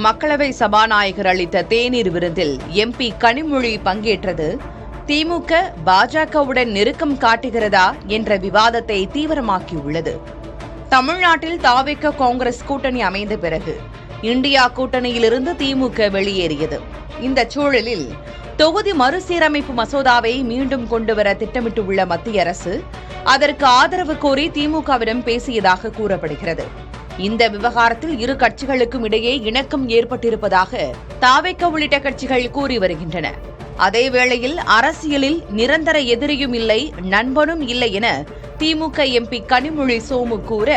மக்களவை சபாநாயகர் அளித்த தேநீர் விருந்தில் எம்பி கனிமொழி பங்கேற்றது திமுக பாஜகவுடன் நெருக்கம் காட்டுகிறதா என்ற விவாதத்தை தீவிரமாக்கியுள்ளது. தமிழ்நாட்டில் தாவேக காங்கிரஸ் கூட்டணி அமைந்த பிறகு இந்தியா கூட்டணியிலிருந்து திமுக வெளியேறியது. இந்த சூழலில் தொகுதி மறுசீரமைப்பு மசோதாவை மீண்டும் கொண்டுவர திட்டமிட்டுள்ள மத்திய அரசு அதற்கு ஆதரவு கோரி திமுகவிடம் பேசியதாக கூறப்படுகிறது. இந்த விவகாரத்தில் இரு கட்சிகளுக்கும் இடையே இணக்கம் ஏற்பட்டிருப்பதாக தாவேக உள்ளிட்ட கட்சிகள் கூறி வருகின்றன. அதேவேளையில் அரசியலில் நிரந்தர எதிரியும் இல்லை, நண்பனும் இல்லை என திமுக எம்பி கனிமொழி சோமு கூற,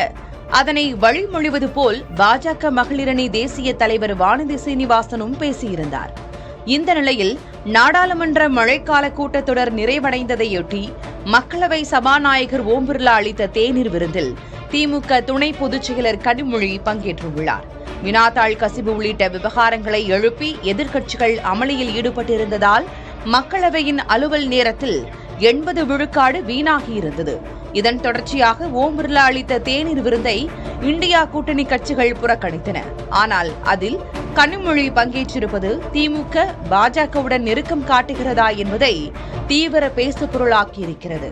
அதனை வழிமொழிவது போல் பாஜக மகளிரணி தேசிய தலைவர் வானதி சீனிவாசனும் பேசியிருந்தார். இந்த நிலையில் நாடாளுமன்ற மழைக்கால கூட்டத்தொடர் நிறைவடைந்ததையொட்டி மக்களவை சபாநாயகர் ஓம் பிர்லா அளித்த தேநீர் விருந்தில் திமுக துணை பொதுச் செயலர் கனிமொழி பங்கேற்றுள்ளார். வினாத்தாள் கசிவு உள்ளிட்ட விவகாரங்களை எழுப்பி எதிர்க்கட்சிகள் அமளியில் ஈடுபட்டிருந்ததால் மக்களவையின் அலுவல் நேரத்தில் 80 விழுக்காடு வீணாகியிருந்தது. இதன் தொடர்ச்சியாக ஓம் பிர்லா அளித்த தேநீர் விருந்தை இந்தியா கூட்டணி கட்சிகள் புறக்கணித்தன. ஆனால் அதில் கனிமொழி பங்கேற்றிருப்பது திமுக பாஜகவுடன் நெருக்கம் காட்டுகிறதா என்பதை தீவிர பேசுபொருளாக்கியிருக்கிறது.